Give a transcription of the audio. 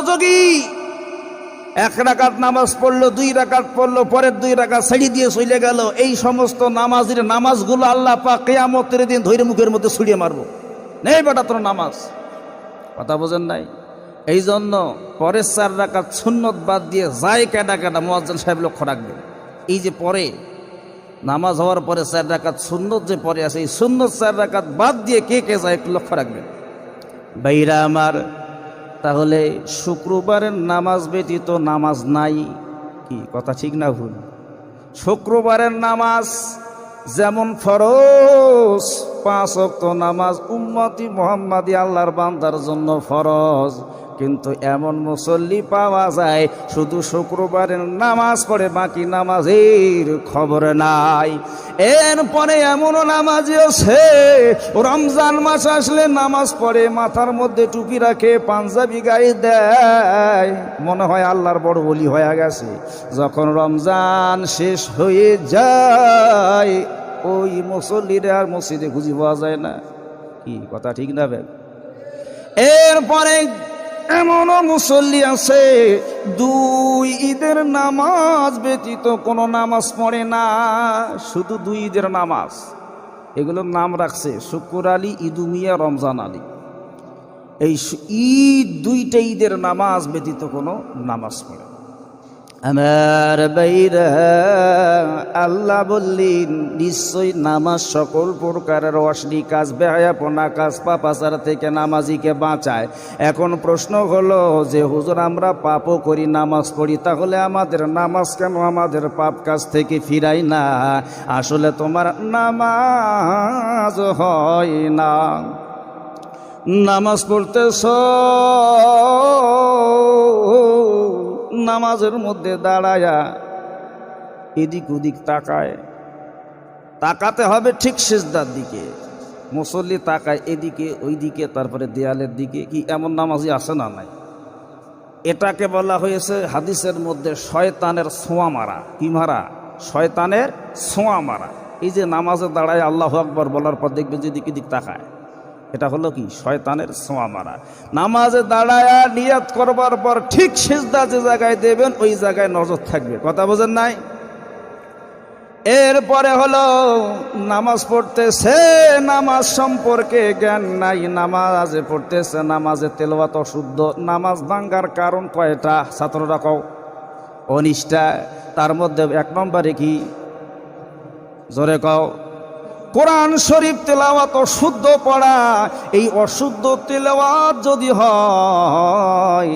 মনোযোগী। 1 রাকাত নামাজ পড়লো, 2 রাকাত পড়লো, পরের 2 রাকাত ছেড়ে দিয়ে চলে গেল। এই সমস্ত নামাজের নামাজগুলো আল্লাহ পাক কিয়ামতের দিন ধরে মুখের মধ্যে ছুড়িয়ে মারবো, নেই বেটা তোর নামাজ। কথা বোঝেন নাই? এই জন্য পরের 4 রাকাত সুন্নত বাদ দিয়ে যায় কেডা কেডা মুয়াজ্জিন সাহেব লক্ষ্য রাখবেন। এই যে পরে নামাজ হওয়ার পরে 4 রাকাত সুন্নত যে পরে আছে, এই সুন্নত 4 রাকাত বাদ দিয়ে কে কে যায় একটু লক্ষ্য রাখবেন ভাইরা আমার। তাহলে শুক্রবারের নামাজ ব্যতীত নামাজ নাই, কি কথা ঠিক না ভুল? শুক্রবারের নামাজ যেমন ফরজ, 5 ওয়াক্ত নামাজ উম্মতি মুহাম্মাদি আল্লাহর বান্দার জন্য ফরজ, কিন্তু এমন মুসল্লি পাওয়া যায় শুধু শুক্রবারের নামাজ পড়ে, বাকি নামাজের খবর নাই। এরপরে এমনও নামাজি আছে রমজান মাস আসলে নামাজ পড়ে, মাথার মধ্যে টুপি রাখে, পাঞ্জাবি গায়ে দেয়, মনে হয় আল্লাহর বড় ওলি হয়ে গেছে। যখন রমজান শেষ হয়ে যায় ওই মুসল্লিরা আর মসজিদে খুঁজে পাওয়া যায় না, কি কথা ঠিক না ভাই? এরপরে এমনও মুসল্লি আছে 2 ঈদের নামাজ ব্যতীত কোনো নামাজ পড়ে না, শুধু 2 ঈদের নামাজ। এগুলোর নাম রাখছে শুক্র আলী, ঈদুমিয়া, রমজান আলী। এই ঈদ 2টা ঈদের নামাজ ব্যতীত কোনো নামাজ পড়ে। আমার ভাইরা, আল্লাহ বললেন নিশ্চয়ই নামাজ সকল প্রকারের অশ্লীল কাজ, বেহায়াপনা কাজ, পাপাচার থেকে নামাজিকে বাঁচায়। এখন প্রশ্ন হলো যে হুজুর আমরা পাপও করি, নামাজ পড়ি, তাহলে আমাদের নামাজ কেন আমাদের পাপ কাজ থেকে ফিরাই না? আসলে তোমার নামাজ হয় না। নামাজ পড়তেছ, নামাজের মধ্যে দাঁড়ায়া এদিক ওদিক তাকাতে হবে ঠিক সিজদার দিকে। মুসল্লি তাকায় এদিকে ওইদিকে, তারপরে দেয়ালের দিকে, কি এমন নামাজি আছে না নাই? এটাকে বলা হয়েছে হাদিসের মধ্যে শয়তানের ছোঁয়া মারা। কি মারা? শয়তানের ছোঁয়া মারা। এই যে নামাজে দাঁড়ায় আল্লাহু আকবার বলার পর দেখবে যে দিক দিক তাকায়, এটা হলো কি? শয়তানের ছোঁয়া মারা। নামাজে দাঁড়ায়া নিয়াত করবার পর ঠিক সিজদা যে জায়গায় দেবেন ওই জায়গায় নজর থাকবে। কথা বোঝেন নাই? এরপরে হলো নামাজ পড়তেছে, নামাজ সম্পর্কে জ্ঞান নাই, নামাজে পড়তেছে, নামাজে তেলাওয়াত অশুদ্ধ। নামাজ ভাঙ্গার কারণ কয়টা? ছাত্ররা কও। 19টা। তার মধ্যে 1 নম্বরে কি? জোরে কও। কোরআন শরীফ তেলাওয়াত অশুদ্ধ পড়া। এই অশুদ্ধ তেলাওয়াত যদি হয়